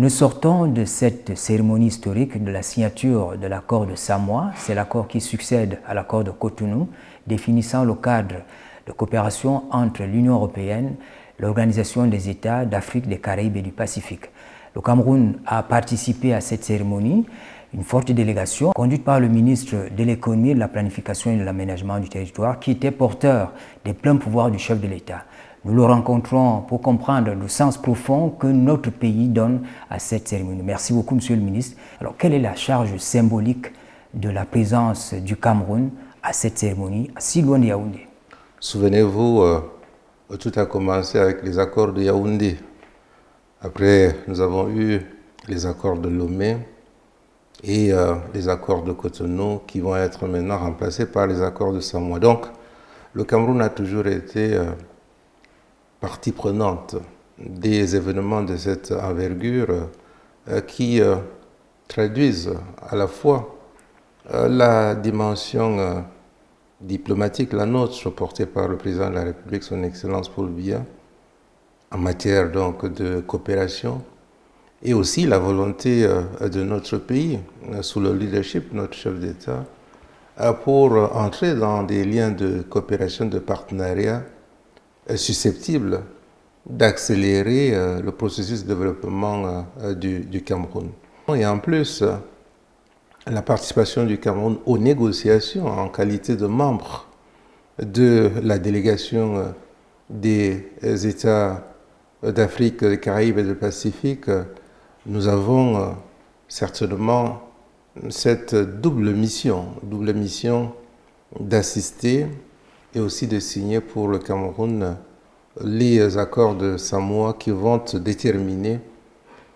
Nous sortons de cette cérémonie historique de la signature de l'accord de Samoa. C'est l'accord qui succède à l'accord de Cotonou, définissant le cadre de coopération entre l'Union européenne, l'Organisation des États d'Afrique, des Caraïbes et du Pacifique. Le Cameroun a participé à cette cérémonie, une forte délégation conduite par le ministre de l'économie, de la planification et de l'aménagement du territoire qui était porteur des pleins pouvoirs du chef de l'État. Nous le rencontrons pour comprendre le sens profond que notre pays donne à cette cérémonie. Merci beaucoup, Monsieur le ministre. Alors, quelle est la charge symbolique de la présence du Cameroun à cette cérémonie, si loin de Yaoundé? Souvenez-vous, tout a commencé avec les accords de Yaoundé. Après, nous avons eu les accords de Lomé et les accords de Cotonou qui vont être maintenant remplacés par les accords de Samoa. Donc, le Cameroun a toujours été partie prenante des événements de cette envergure qui traduisent à la fois la dimension diplomatique, la nôtre, portée par le président de la République, son Excellence Paul Biya, en matière donc de coopération, et aussi la volonté de notre pays, sous le leadership de notre chef d'État, pour entrer dans des liens de coopération, de partenariat susceptibles d'accélérer le processus de développement du Cameroun. Et en plus, la participation du Cameroun aux négociations en qualité de membre de la délégation des États d'Afrique, des Caraïbes et du Pacifique, nous avons certainement cette double mission d'assister et aussi de signer pour le Cameroun les accords de Samoa qui vont déterminer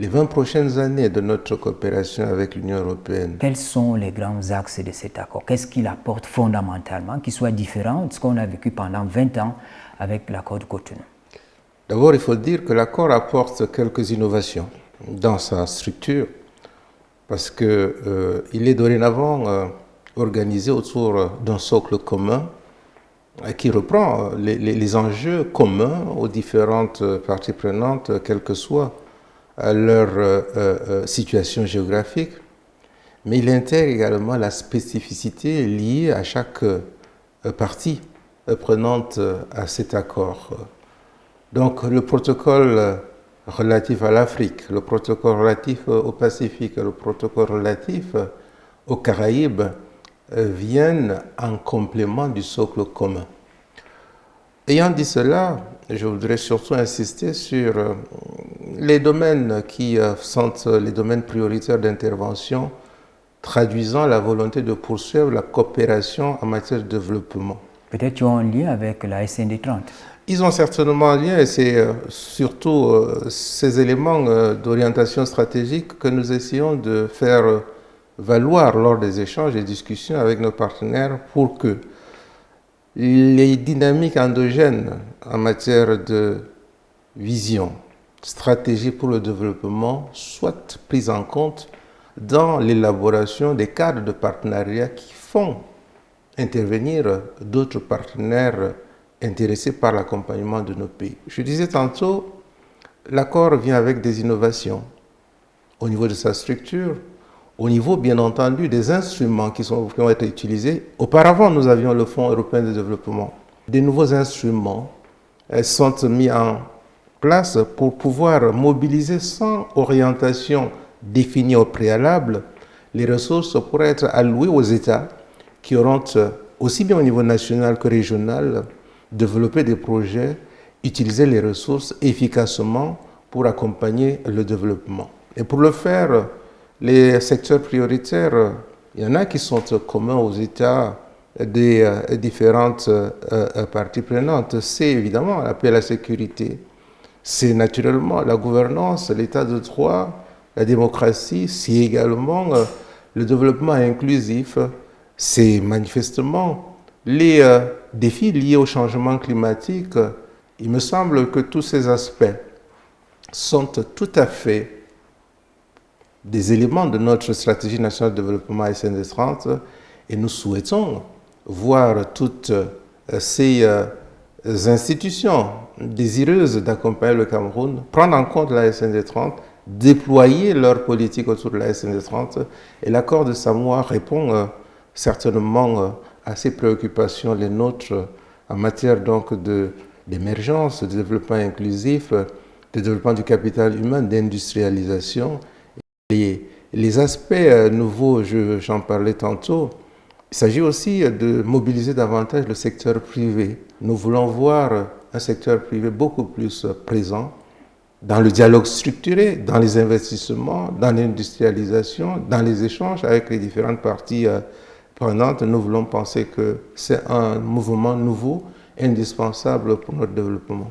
les 20 prochaines années de notre coopération avec l'Union européenne. Quels sont les grands axes de cet accord? Qu'est-ce qu'il apporte fondamentalement qui soit différent de ce qu'on a vécu pendant 20 ans avec l'accord de Cotonou? D'abord, il faut dire que l'accord apporte quelques innovations dans sa structure parce qu'il est dorénavant organisé autour d'un socle commun qui reprend les enjeux communs aux différentes parties prenantes, quelle que soit leur situation géographique, mais il intègre également la spécificité liée à chaque partie prenante à cet accord. Donc le protocole relatif à l'Afrique, le protocole relatif au Pacifique, le protocole relatif aux Caraïbes viennent en complément du socle commun. Ayant dit cela, je voudrais surtout insister sur les domaines qui sont les domaines prioritaires d'intervention, traduisant la volonté de poursuivre la coopération en matière de développement. Peut-être qu'ils ont un lien avec la SND 30. Ils ont certainement un lien et c'est surtout ces éléments d'orientation stratégique que nous essayons de faire valoir lors des échanges et discussions avec nos partenaires pour que les dynamiques endogènes en matière de vision, stratégie pour le développement soient prises en compte dans l'élaboration des cadres de partenariat qui font intervenir d'autres partenaires intéressés par l'accompagnement de nos pays. Je disais tantôt, l'accord vient avec des innovations au niveau de sa structure, au niveau, bien entendu, des instruments qui vont être utilisés. Auparavant, nous avions le Fonds européen de développement. Des nouveaux instruments sont mis en place pour pouvoir mobiliser sans orientation définie au préalable. Les ressources pourraient être allouées aux États qui auront, aussi bien au niveau national que régional, développer des projets, utiliser les ressources efficacement pour accompagner le développement. Et pour le faire, les secteurs prioritaires, il y en a qui sont communs aux États des différentes parties prenantes. C'est évidemment la paix et la sécurité. C'est naturellement la gouvernance, l'état de droit, la démocratie. C'est également le développement inclusif. C'est manifestement les défis liés au changement climatique. Il me semble que tous ces aspects sont tout à fait des éléments de notre stratégie nationale de développement SND 30 et nous souhaitons voir toutes ces institutions désireuses d'accompagner le Cameroun prendre en compte la SND 30 déployer leur politique autour de la SN30. Et l'accord de Samoa répond certainement à ces préoccupations, les nôtres, en matière donc d'émergence, de développement inclusif, de développement du capital humain, d'industrialisation. Les aspects nouveaux, j'en parlais tantôt, il s'agit aussi de mobiliser davantage le secteur privé. Nous voulons voir un secteur privé beaucoup plus présent dans le dialogue structuré, dans les investissements, dans l'industrialisation, dans les échanges avec les différentes parties prenantes. Nous voulons penser que c'est un mouvement nouveau, indispensable pour notre développement.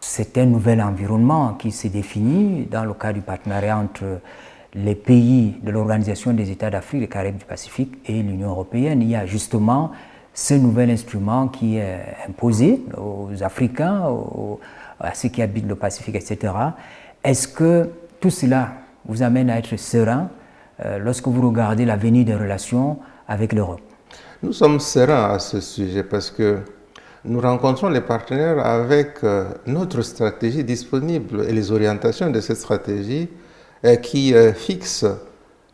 C'est un nouvel environnement qui s'est défini dans le cadre du partenariat entre les pays de l'Organisation des États d'Afrique, des Caraïbes, du Pacifique et l'Union européenne. Il y a justement ce nouvel instrument qui est imposé aux Africains, à ceux qui habitent le Pacifique, etc. Est-ce que tout cela vous amène à être serein lorsque vous regardez l'avenir des relations avec l'Europe? Nous sommes sereins à ce sujet parce que nous rencontrons les partenaires avec notre stratégie disponible et les orientations de cette stratégie qui fixe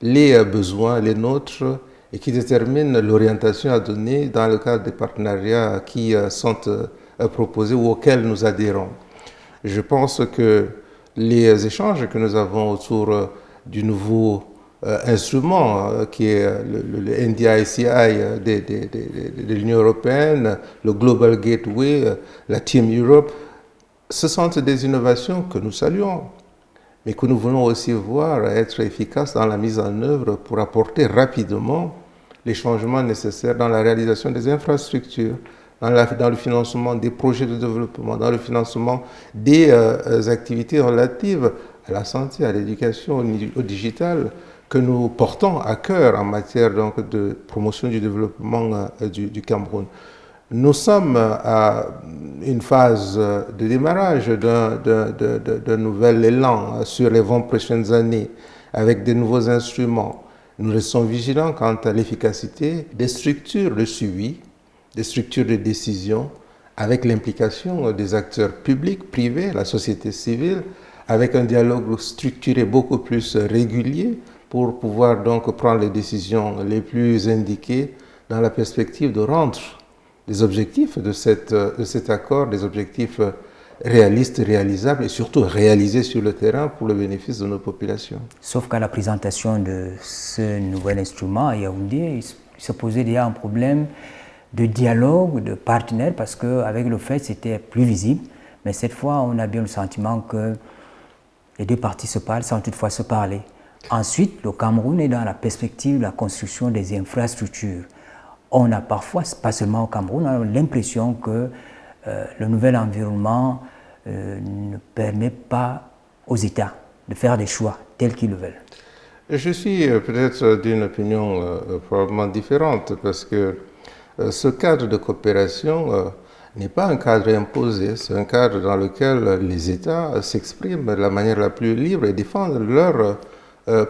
les besoins, les nôtres, et qui détermine l'orientation à donner dans le cadre des partenariats qui sont proposés ou auxquels nous adhérons. Je pense que les échanges que nous avons autour du nouveau instrument qui est le NDICI de l'Union européenne, le Global Gateway, la Team Europe, ce sont des innovations que nous saluons, mais que nous voulons aussi voir être efficaces dans la mise en œuvre pour apporter rapidement les changements nécessaires dans la réalisation des infrastructures, dans le financement des projets de développement, dans le financement des activités relatives à la santé, à l'éducation, au digital, que nous portons à cœur en matière donc, de promotion du développement du Cameroun. Nous sommes à une phase de démarrage d'un nouvel élan sur les 20 prochaines années avec de nouveaux instruments. Nous restons vigilants quant à l'efficacité des structures de suivi, des structures de décision, avec l'implication des acteurs publics, privés, la société civile, avec un dialogue structuré beaucoup plus régulier pour pouvoir donc prendre les décisions les plus indiquées dans la perspective de rendre les objectifs de cet accord, des objectifs réalistes, réalisables et surtout réalisés sur le terrain pour le bénéfice de nos populations. Sauf qu'à la présentation de ce nouvel instrument à Yaoundé, il se posait déjà un problème de dialogue, de partenaires, parce qu'avec le fait, c'était plus visible. Mais cette fois, on a bien le sentiment que les deux parties se parlent sans toutefois se parler. Ensuite, le Cameroun est dans la perspective de la construction des infrastructures. On a parfois, pas seulement au Cameroun, on a l'impression que le nouvel environnement ne permet pas aux États de faire des choix tels qu'ils le veulent. Je suis peut-être d'une opinion probablement différente parce que ce cadre de coopération n'est pas un cadre imposé, c'est un cadre dans lequel les États s'expriment de la manière la plus libre et défendent leur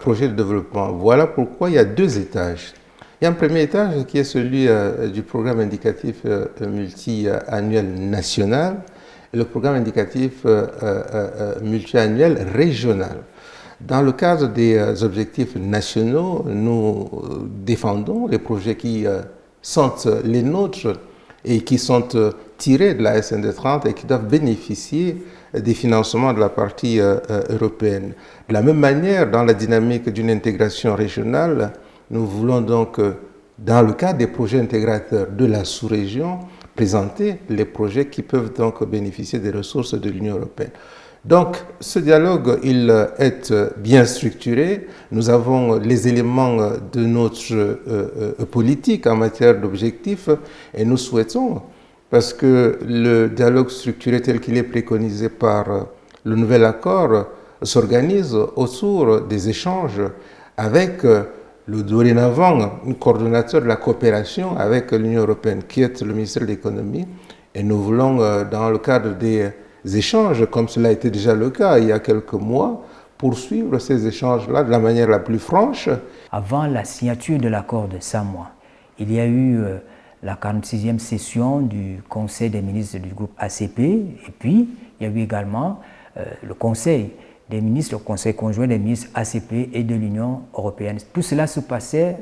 projet de développement. Voilà pourquoi il y a deux étages. Il y a un premier étage qui est celui du programme indicatif multi-annuel national et le programme indicatif multi-annuel régional. Dans le cadre des objectifs nationaux, nous défendons les projets qui sont les nôtres et qui sont tirés de la SND30 et qui doivent bénéficier des financements de la partie européenne. De la même manière, dans la dynamique d'une intégration régionale, nous voulons donc, dans le cadre des projets intégrateurs de la sous-région, présenter les projets qui peuvent donc bénéficier des ressources de l'Union européenne. Donc, ce dialogue, il est bien structuré. Nous avons les éléments de notre politique en matière d'objectifs et nous souhaitons, parce que le dialogue structuré tel qu'il est préconisé par le nouvel accord s'organise autour des échanges avec le dorénavant coordonnateur de la coopération avec l'Union européenne, qui est le ministère de l'économie. Et nous voulons, dans le cadre des échanges, comme cela a été déjà le cas il y a quelques mois, poursuivre ces échanges-là de la manière la plus franche. Avant la signature de l'accord de Samoa, il y a eu la 46e session du Conseil des ministres du groupe ACP, et puis il y a eu également le Conseil des ministres, le Conseil conjoint des ministres ACP et de l'Union européenne. Tout cela se passait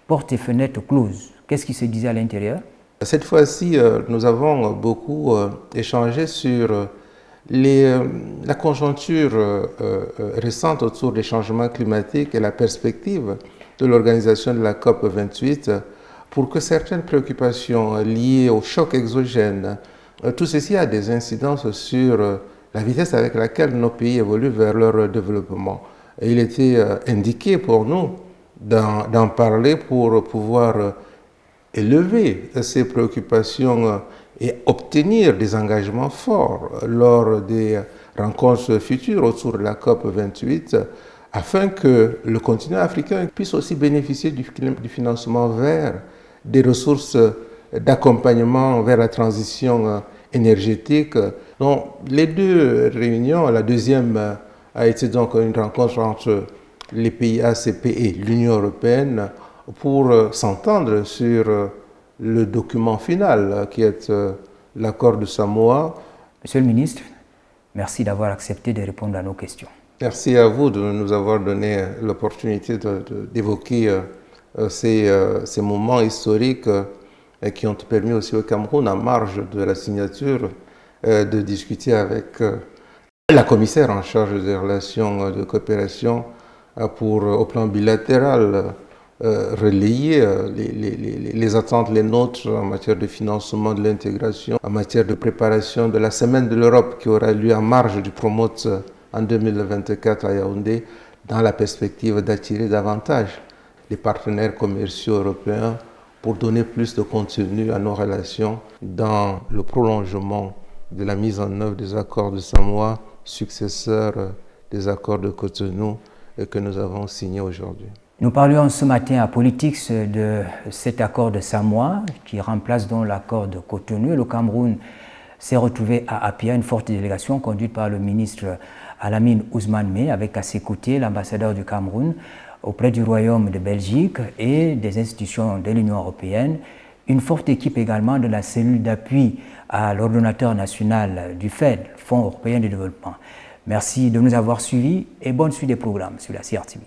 portes et fenêtres closes. Qu'est-ce qui se disait à l'intérieur? Cette fois-ci, nous avons beaucoup échangé sur la conjoncture récente autour des changements climatiques et la perspective de l'organisation de la COP28 pour que certaines préoccupations liées au choc exogène, tout ceci a des incidences sur la vitesse avec laquelle nos pays évoluent vers leur développement. Et il était indiqué pour nous d'en parler pour pouvoir élever ces préoccupations et obtenir des engagements forts lors des rencontres futures autour de la COP28 afin que le continent africain puisse aussi bénéficier du financement vers des ressources d'accompagnement vers la transition énergétique. Donc, les deux réunions, la deuxième a été donc une rencontre entre les pays ACP et l'Union européenne pour s'entendre sur le document final qui est l'accord de Samoa. Monsieur le ministre, merci d'avoir accepté de répondre à nos questions. Merci à vous de nous avoir donné l'opportunité d'évoquer ces moments historiques qui ont permis aussi au Cameroun, en marge de la signature, de discuter avec la commissaire en charge des relations de coopération pour, au plan bilatéral, relayer les attentes, les nôtres en matière de financement de l'intégration, en matière de préparation de la Semaine de l'Europe qui aura lieu en marge du Promote en 2024 à Yaoundé, dans la perspective d'attirer davantage les partenaires commerciaux européens pour donner plus de contenu à nos relations dans le prolongement de la mise en œuvre des accords de Samoa, successeurs des accords de Cotonou que nous avons signés aujourd'hui. Nous parlions ce matin à Politics de cet accord de Samoa qui remplace donc l'accord de Cotonou. Le Cameroun s'est retrouvé à Apia, une forte délégation conduite par le ministre Alamine Ousmane Meh, avec à ses côtés l'ambassadeur du Cameroun auprès du Royaume de Belgique et des institutions de l'Union européenne, une forte équipe également de la cellule d'appui à l'ordonnateur national du FED, Fonds européen de développement. Merci de nous avoir suivis et bonne suite des programmes sur la CRTV.